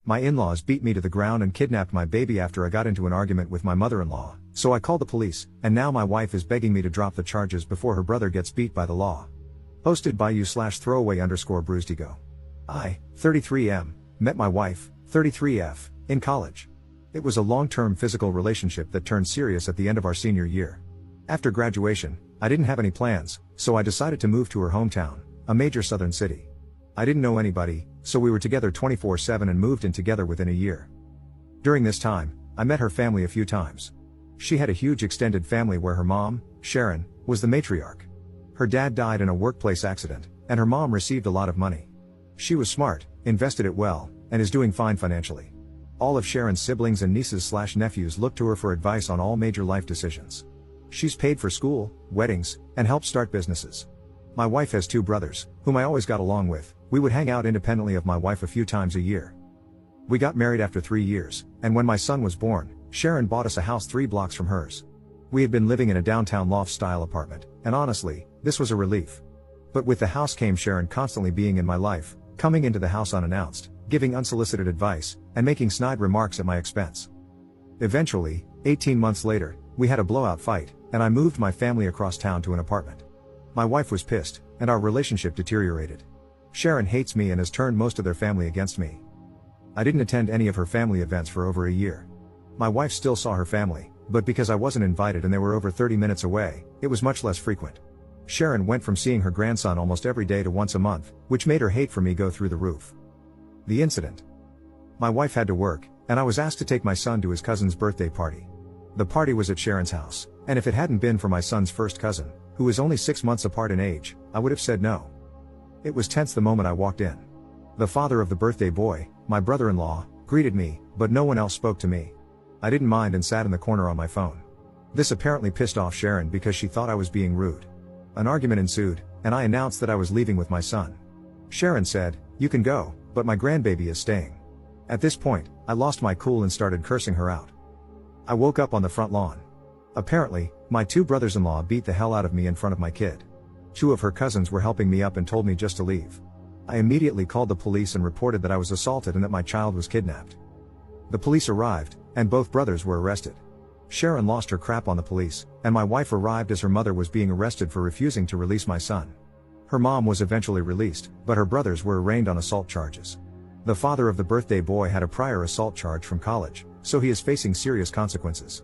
My in-laws beat me to the ground and kidnapped my baby after I got into an argument with my mother-in-law, so I called the police, and now my wife is begging me to drop the charges before her brother gets beat by the law. Posted by you/throwaway_bruisedigo. I, 33M, met my wife, 33F, in college. It was a long-term physical relationship that turned serious at the end of our senior year. After graduation, I didn't have any plans, so I decided to move to her hometown, a major southern city. I didn't know anybody, so we were together 24/7 and moved in together within a year. During this time, I met her family a few times. She had a huge extended family where her mom, Sharon, was the matriarch. Her dad died in a workplace accident, and her mom received a lot of money. She was smart, invested it well, and is doing fine financially. All of Sharon's siblings and nieces/nephews look to her for advice on all major life decisions. She's paid for school, weddings, and helped start businesses. My wife has 2 brothers, whom I always got along with. We would hang out independently of my wife a few times a year. We got married after 3 years, and when my son was born, Sharon bought us a house 3 blocks from hers. We had been living in a downtown loft-style apartment, and honestly, this was a relief. But with the house came Sharon constantly being in my life, coming into the house unannounced, giving unsolicited advice, and making snide remarks at my expense. Eventually, 18 months later, we had a blowout fight, and I moved my family across town to an apartment. My wife was pissed, and our relationship deteriorated. Sharon hates me and has turned most of their family against me. I didn't attend any of her family events for over a year. My wife still saw her family, but because I wasn't invited and they were over 30 minutes away, it was much less frequent. Sharon went from seeing her grandson almost every day to once a month, which made her hate for me go through the roof. The incident. My wife had to work, and I was asked to take my son to his cousin's birthday party. The party was at Sharon's house, and if it hadn't been for my son's first cousin, who was only 6 months apart in age, I would have said no. It was tense the moment I walked in. The father of the birthday boy, my brother-in-law, greeted me, but no one else spoke to me. I didn't mind and sat in the corner on my phone. This apparently pissed off Sharon because she thought I was being rude. An argument ensued, and I announced that I was leaving with my son. Sharon said, "You can go, but my grandbaby is staying." At this point, I lost my cool and started cursing her out. I woke up on the front lawn. Apparently, my 2 brothers-in-law beat the hell out of me in front of my kid. 2 of her cousins were helping me up and told me just to leave. I immediately called the police and reported that I was assaulted and that my child was kidnapped. The police arrived, and both brothers were arrested. Sharon lost her crap on the police, and my wife arrived as her mother was being arrested for refusing to release my son. Her mom was eventually released, but her brothers were arraigned on assault charges. The father of the birthday boy had a prior assault charge from college, so he is facing serious consequences.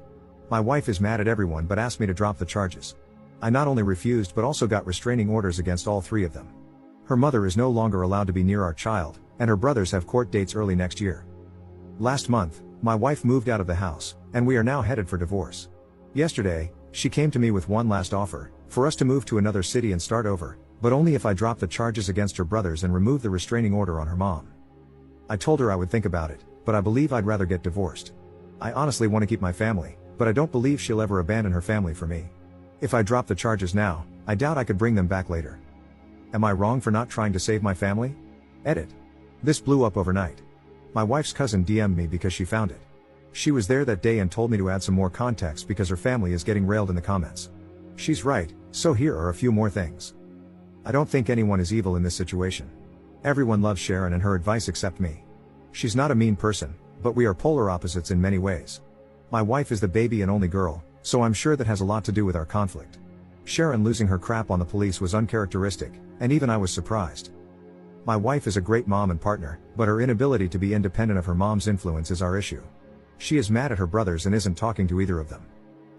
My wife is mad at everyone but asked me to drop the charges. I not only refused but also got restraining orders against all 3 of them. Her mother is no longer allowed to be near our child, and her brothers have court dates early next year. Last month, my wife moved out of the house, and we are now headed for divorce. Yesterday, she came to me with one last offer, for us to move to another city and start over, but only if I drop the charges against her brothers and remove the restraining order on her mom. I told her I would think about it, but I believe I'd rather get divorced. I honestly want to keep my family, but I don't believe she'll ever abandon her family for me. If I drop the charges now, I doubt I could bring them back later. Am I wrong for not trying to save my family? Edit. This blew up overnight. My wife's cousin DM'd me because she found it. She was there that day and told me to add some more context because her family is getting railed in the comments. She's right, so here are a few more things. I don't think anyone is evil in this situation. Everyone loves Sharon and her advice except me. She's not a mean person, but we are polar opposites in many ways. My wife is the baby and only girl, so I'm sure that has a lot to do with our conflict. Sharon losing her crap on the police was uncharacteristic, and even I was surprised. My wife is a great mom and partner, but her inability to be independent of her mom's influence is our issue. She is mad at her brothers and isn't talking to either of them.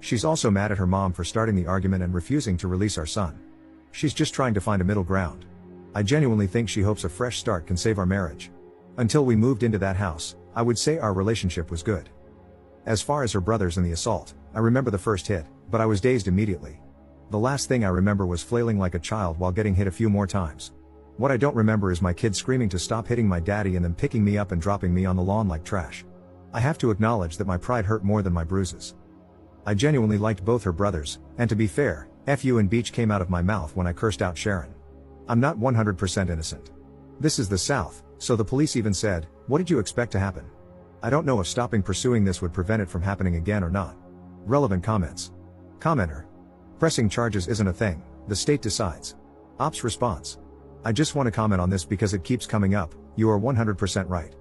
She's also mad at her mom for starting the argument and refusing to release our son. She's just trying to find a middle ground. I genuinely think she hopes a fresh start can save our marriage. Until we moved into that house, I would say our relationship was good. As far as her brothers and the assault, I remember the first hit, but I was dazed immediately. The last thing I remember was flailing like a child while getting hit a few more times. What I don't remember is my kid screaming to stop hitting my daddy and then picking me up and dropping me on the lawn like trash. I have to acknowledge that my pride hurt more than my bruises. I genuinely liked both her brothers, and to be fair, F you and Beach came out of my mouth when I cursed out Sharon. I'm not 100% innocent. This is the South, so the police even said, "What did you expect to happen?" I don't know if stopping pursuing this would prevent it from happening again or not. Relevant comments. Commenter. Pressing charges isn't a thing, the state decides. Ops response. I just want to comment on this because it keeps coming up, you are 100% right.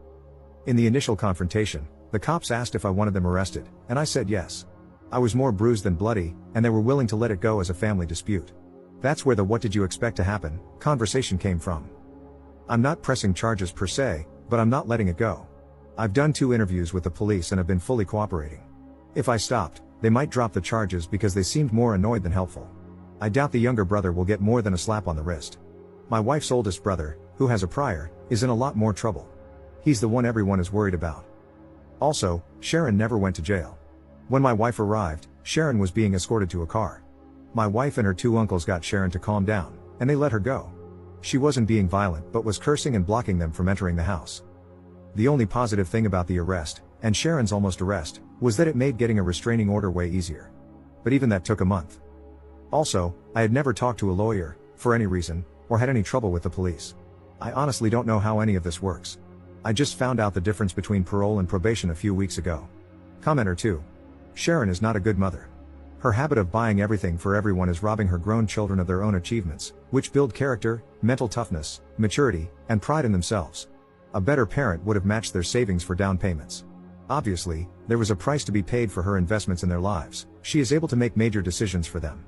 In the initial confrontation, the cops asked if I wanted them arrested, and I said yes. I was more bruised than bloody, and they were willing to let it go as a family dispute. That's where the "what did you expect to happen" conversation came from. I'm not pressing charges per se, but I'm not letting it go. I've done 2 interviews with the police and have been fully cooperating. If I stopped, they might drop the charges because they seemed more annoyed than helpful. I doubt the younger brother will get more than a slap on the wrist. My wife's oldest brother, who has a prior, is in a lot more trouble. He's the one everyone is worried about. Also, Sharon never went to jail. When my wife arrived, Sharon was being escorted to a car. My wife and her 2 uncles got Sharon to calm down, and they let her go. She wasn't being violent but was cursing and blocking them from entering the house. The only positive thing about the arrest, and Sharon's almost arrest, was that it made getting a restraining order way easier. But even that took a month. Also, I had never talked to a lawyer, for any reason, or had any trouble with the police. I honestly don't know how any of this works. I just found out the difference between parole and probation a few weeks ago. Commenter 2. Sharon is not a good mother. Her habit of buying everything for everyone is robbing her grown children of their own achievements, which build character, mental toughness, maturity, and pride in themselves. A better parent would have matched their savings for down payments. Obviously, there was a price to be paid for her investments in their lives. She is able to make major decisions for them.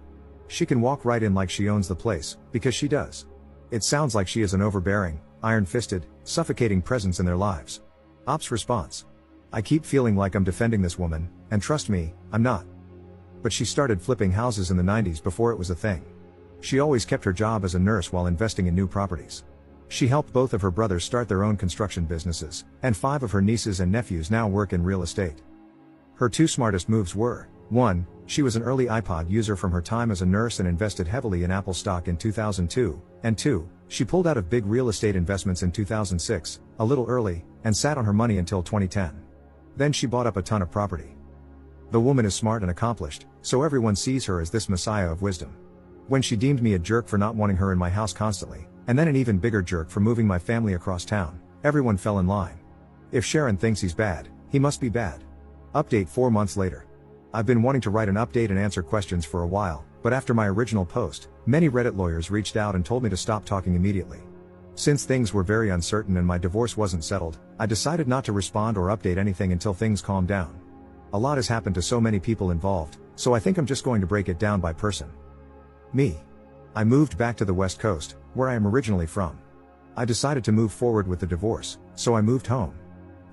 She can walk right in like she owns the place, because she does. It sounds like she is an overbearing, iron-fisted, suffocating presence in their lives. Ops response. I keep feeling like I'm defending this woman, and trust me, I'm not. But she started flipping houses in the 90s before it was a thing. She always kept her job as a nurse while investing in new properties. She helped both of her brothers start their own construction businesses, and 5 of her nieces and nephews now work in real estate. Her 2 smartest moves were: 1, she was an early iPod user from her time as a nurse and invested heavily in Apple stock in 2002, and 2, she pulled out of big real estate investments in 2006, a little early, and sat on her money until 2010. Then she bought up a ton of property. The woman is smart and accomplished, so everyone sees her as this messiah of wisdom. When she deemed me a jerk for not wanting her in my house constantly, and then an even bigger jerk for moving my family across town, everyone fell in line. If Sharon thinks he's bad, he must be bad. Update 4 months later. I've been wanting to write an update and answer questions for a while, but after my original post, many Reddit lawyers reached out and told me to stop talking immediately. Since things were very uncertain and my divorce wasn't settled, I decided not to respond or update anything until things calmed down. A lot has happened to so many people involved, so I think I'm just going to break it down by person. Me. I moved back to the West Coast, where I am originally from. I decided to move forward with the divorce, so I moved home.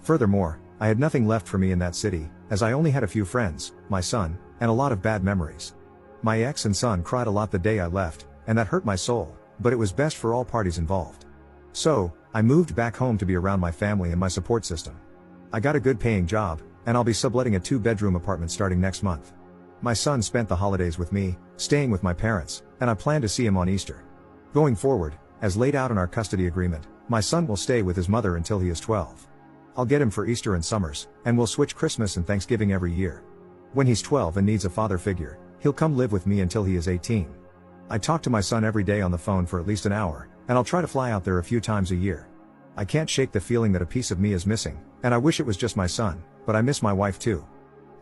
Furthermore, I had nothing left for me in that city, as I only had a few friends, my son, and a lot of bad memories. My ex and son cried a lot the day I left, and that hurt my soul, but it was best for all parties involved. So, I moved back home to be around my family and my support system. I got a good paying job, and I'll be subletting a 2-bedroom apartment starting next month. My son spent the holidays with me, staying with my parents, and I plan to see him on Easter. Going forward, as laid out in our custody agreement, my son will stay with his mother until he is 12. I'll get him for Easter and summers, and we'll switch Christmas and Thanksgiving every year. When he's 12 and needs a father figure, he'll come live with me until he is 18. I talk to my son every day on the phone for at least an hour, and I'll try to fly out there a few times a year. I can't shake the feeling that a piece of me is missing, and I wish it was just my son, but I miss my wife too.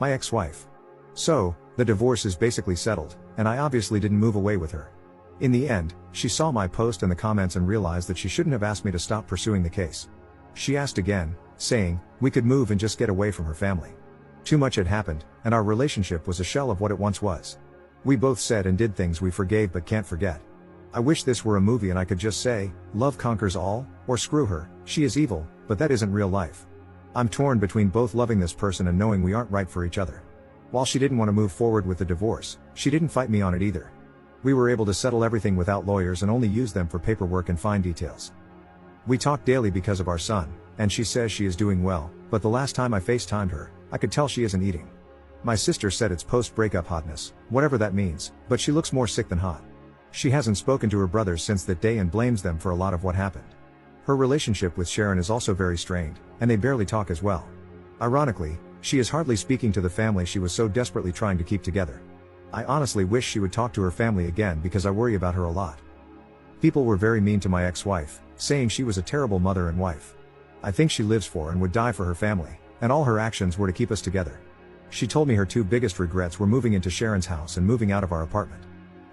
My ex-wife. So, the divorce is basically settled, and I obviously didn't move away with her. In the end, she saw my post and the comments and realized that she shouldn't have asked me to stop pursuing the case. She asked again, saying, we could move and just get away from her family. Too much had happened, and our relationship was a shell of what it once was. We both said and did things we forgave but can't forget. I wish this were a movie and I could just say, love conquers all, or screw her, she is evil, but that isn't real life. I'm torn between both loving this person and knowing we aren't right for each other. While she didn't want to move forward with the divorce, she didn't fight me on it either. We were able to settle everything without lawyers and only use them for paperwork and fine details. We talk daily because of our son, and she says she is doing well, but the last time I FaceTimed her, I could tell she isn't eating. My sister said it's post-breakup hotness, whatever that means, but she looks more sick than hot. She hasn't spoken to her brothers since that day and blames them for a lot of what happened. Her relationship with Sharon is also very strained, and they barely talk as well. Ironically, she is hardly speaking to the family she was so desperately trying to keep together. I honestly wish she would talk to her family again because I worry about her a lot. People were very mean to my ex-wife, saying she was a terrible mother and wife. I think she lives for and would die for her family, and all her actions were to keep us together. She told me her 2 biggest regrets were moving into Sharon's house and moving out of our apartment.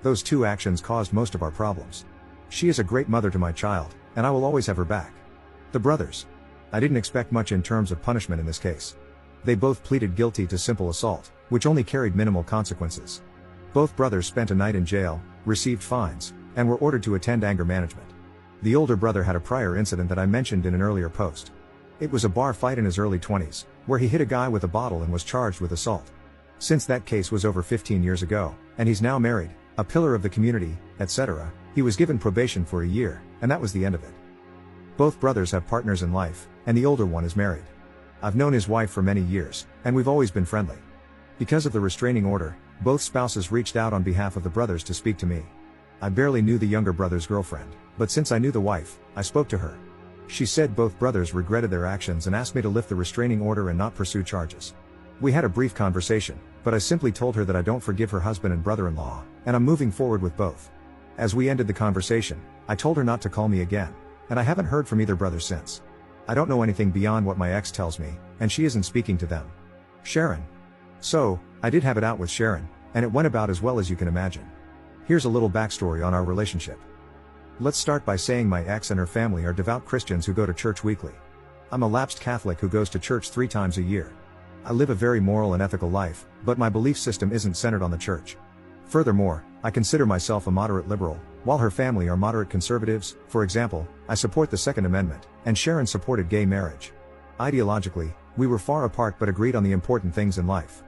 Those 2 actions caused most of our problems. She is a great mother to my child, and I will always have her back. The brothers. I didn't expect much in terms of punishment in this case. They both pleaded guilty to simple assault, which only carried minimal consequences. Both brothers spent a night in jail, received fines, and were ordered to attend anger management. The older brother had a prior incident that I mentioned in an earlier post. It was a bar fight in his early 20s, where he hit a guy with a bottle and was charged with assault. Since that case was over 15 years ago, and he's now married, a pillar of the community, etc., he was given probation for a year, and that was the end of it. Both brothers have partners in life, and the older one is married. I've known his wife for many years, and we've always been friendly. Because of the restraining order, both spouses reached out on behalf of the brothers to speak to me. I barely knew the younger brother's girlfriend, but since I knew the wife, I spoke to her. She said both brothers regretted their actions and asked me to lift the restraining order and not pursue charges. We had a brief conversation, but I simply told her that I don't forgive her husband and brother-in-law, and I'm moving forward with both. As we ended the conversation, I told her not to call me again, and I haven't heard from either brother since. I don't know anything beyond what my ex tells me, and she isn't speaking to them. Sharon. So, I did have it out with Sharon, and it went about as well as you can imagine. Here's a little backstory on our relationship. Let's start by saying my ex and her family are devout Christians who go to church weekly. I'm a lapsed Catholic who goes to church 3 times a year. I live a very moral and ethical life, but my belief system isn't centered on the church. Furthermore, I consider myself a moderate liberal, while her family are moderate conservatives. For example, I support the Second Amendment, and Sharon supported gay marriage. Ideologically, we were far apart but agreed on the important things in life.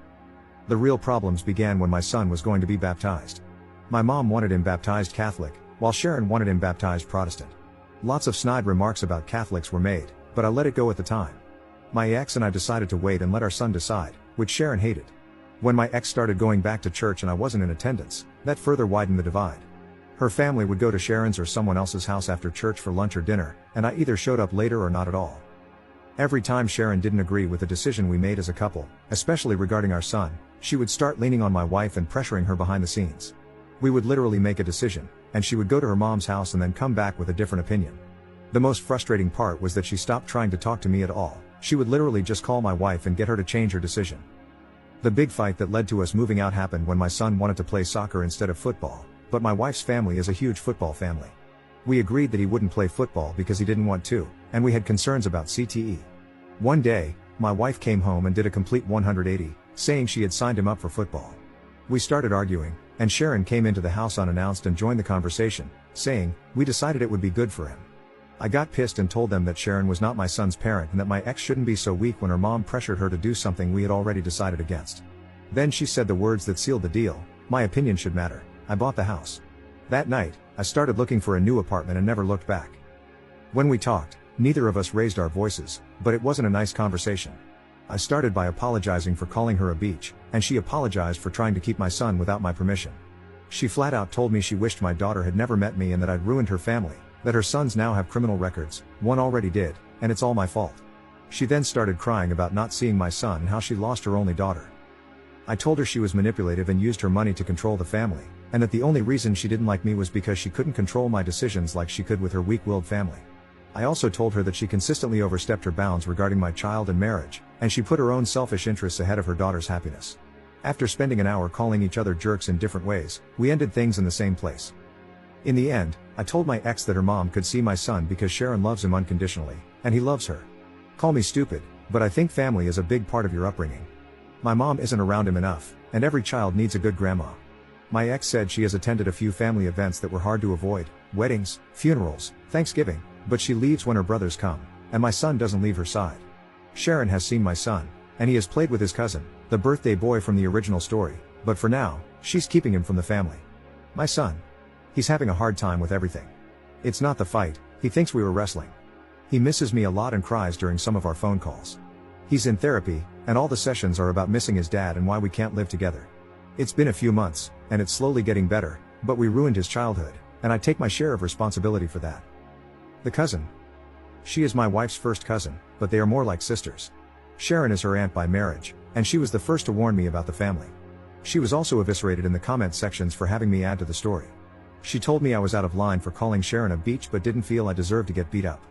The real problems began when my son was going to be baptized. My mom wanted him baptized Catholic, while Sharon wanted him baptized Protestant. Lots of snide remarks about Catholics were made, but I let it go at the time. My ex and I decided to wait and let our son decide, which Sharon hated. When my ex started going back to church and I wasn't in attendance, that further widened the divide. Her family would go to Sharon's or someone else's house after church for lunch or dinner, and I either showed up later or not at all. Every time Sharon didn't agree with the decision we made as a couple, especially regarding our son, she would start leaning on my wife and pressuring her behind the scenes. We would literally make a decision, and she would go to her mom's house and then come back with a different opinion. The most frustrating part was that she stopped trying to talk to me at all. She would literally just call my wife and get her to change her decision. The big fight that led to us moving out happened when my son wanted to play soccer instead of football, but my wife's family is a huge football family. We agreed that he wouldn't play football because he didn't want to, and we had concerns about CTE. One day, my wife came home and did a complete 180, saying she had signed him up for football. We started arguing, and Sharon came into the house unannounced and joined the conversation, saying, "We decided it would be good for him." I got pissed and told them that Sharon was not my son's parent and that my ex shouldn't be so weak when her mom pressured her to do something we had already decided against. Then she said the words that sealed the deal: "My opinion should matter." I bought the house. That night, I started looking for a new apartment and never looked back. When we talked, neither of us raised our voices, but it wasn't a nice conversation. I started by apologizing for calling her a bitch, and she apologized for trying to keep my son without my permission. She flat out told me she wished my daughter had never met me and that I'd ruined her family, that her sons now have criminal records, one already did, and it's all my fault. She then started crying about not seeing my son and how she lost her only daughter. I told her she was manipulative and used her money to control the family, and that the only reason she didn't like me was because she couldn't control my decisions like she could with her weak-willed family. I also told her that she consistently overstepped her bounds regarding my child and marriage, and she put her own selfish interests ahead of her daughter's happiness. After spending an hour calling each other jerks in different ways, we ended things in the same place. In the end, I told my ex that her mom could see my son because Sharon loves him unconditionally, and he loves her. Call me stupid, but I think family is a big part of your upbringing. My mom isn't around him enough, and every child needs a good grandma. My ex said she has attended a few family events that were hard to avoid: weddings, funerals, Thanksgiving, but she leaves when her brothers come, and my son doesn't leave her side. Sharon has seen my son, and he has played with his cousin, the birthday boy from the original story, but for now, she's keeping him from the family. My son. He's having a hard time with everything. It's not the fight, he thinks we were wrestling. He misses me a lot and cries during some of our phone calls. He's in therapy, and all the sessions are about missing his dad and why we can't live together. It's been a few months, and it's slowly getting better, but we ruined his childhood, and I take my share of responsibility for that. The cousin. She is my wife's first cousin, but they are more like sisters. Sharon is her aunt by marriage, and she was the first to warn me about the family. She was also eviscerated in the comment sections for having me add to the story. She told me I was out of line for calling Sharon a bitch but didn't feel I deserved to get beat up.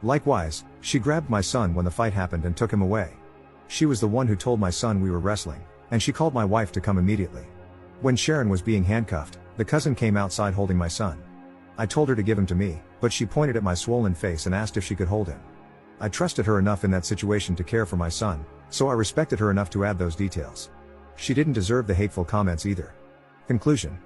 Likewise, she grabbed my son when the fight happened and took him away. She was the one who told my son we were wrestling, and she called my wife to come immediately. When Sharon was being handcuffed, the cousin came outside holding my son. I told her to give him to me, but she pointed at my swollen face and asked if she could hold him. I trusted her enough in that situation to care for my son, so I respected her enough to add those details. She didn't deserve the hateful comments either. Conclusion.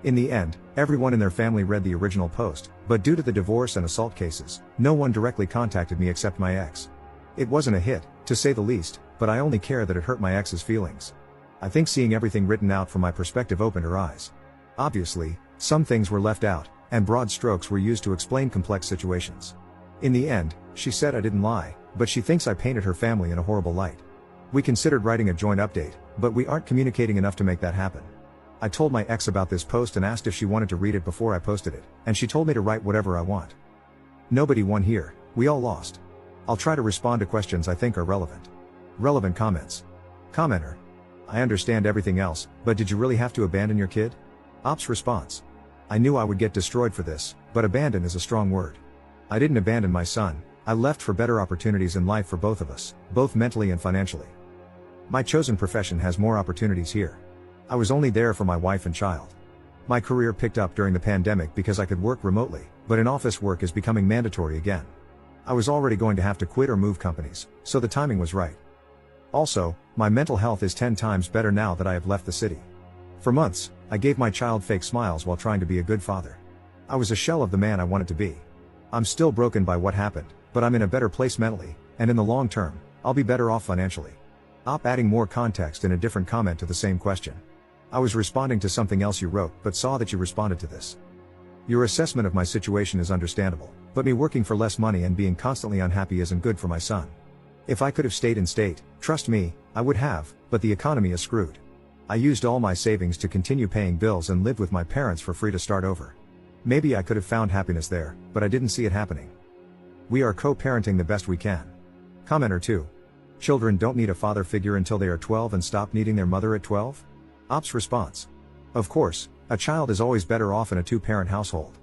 In the end, everyone in their family read the original post, but due to the divorce and assault cases, no one directly contacted me except my ex. It wasn't a hit, to say the least, but I only care that it hurt my ex's feelings. I think seeing everything written out from my perspective opened her eyes. Obviously, some things were left out, and broad strokes were used to explain complex situations. In the end, she said I didn't lie, but she thinks I painted her family in a horrible light. We considered writing a joint update, but we aren't communicating enough to make that happen. I told my ex about this post and asked if she wanted to read it before I posted it, and she told me to write whatever I want. Nobody won here, we all lost. I'll try to respond to questions I think are relevant. Relevant comments. Commenter. I understand everything else, but did you really have to abandon your kid? Ops response. I knew I would get destroyed for this, but abandon is a strong word. I didn't abandon my son, I left for better opportunities in life for both of us, both mentally and financially. My chosen profession has more opportunities here. I was only there for my wife and child. My career picked up during the pandemic because I could work remotely, but in-office work is becoming mandatory again. I was already going to have to quit or move companies, so the timing was right. Also, my mental health is 10 times better now that I have left the city. For months, I gave my child fake smiles while trying to be a good father. I was a shell of the man I wanted to be. I'm still broken by what happened, but I'm in a better place mentally, and in the long term, I'll be better off financially. Adding more context in a different comment to the same question. I was responding to something else you wrote, but saw that you responded to this. Your assessment of my situation is understandable, but me working for less money and being constantly unhappy isn't good for my son. If I could have stayed in state, trust me, I would have, but the economy is screwed. I used all my savings to continue paying bills and lived with my parents for free to start over. Maybe I could have found happiness there, but I didn't see it happening. We are co-parenting the best we can. Commenter 2. Children don't need a father figure until they are 12 and stop needing their mother at 12? Ops response. Of course, a child is always better off in a two-parent household.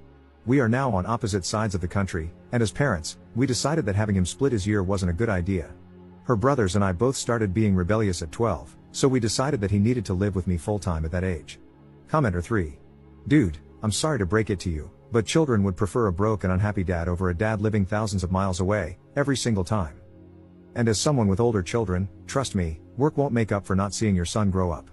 We are now on opposite sides of the country, and as parents, we decided that having him split his year wasn't a good idea. Her brothers and I both started being rebellious at 12, so we decided that he needed to live with me full-time at that age. Commenter 3. Dude, I'm sorry to break it to you, but children would prefer a broke and unhappy dad over a dad living thousands of miles away, every single time. And as someone with older children, trust me, work won't make up for not seeing your son grow up.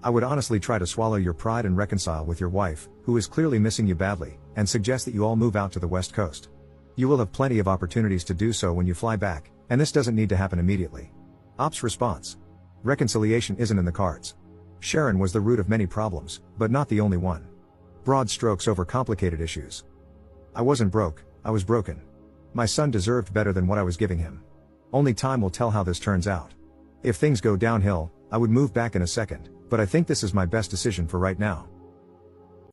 I would honestly try to swallow your pride and reconcile with your wife, who is clearly missing you badly, and suggest that you all move out to the West Coast. You will have plenty of opportunities to do so when you fly back, and this doesn't need to happen immediately. Ops response. Reconciliation isn't in the cards. Sharon was the root of many problems, but not the only one. Broad strokes over complicated issues. I wasn't broke, I was broken. My son deserved better than what I was giving him. Only time will tell how this turns out. If things go downhill, I would move back in a second, but I think this is my best decision for right now.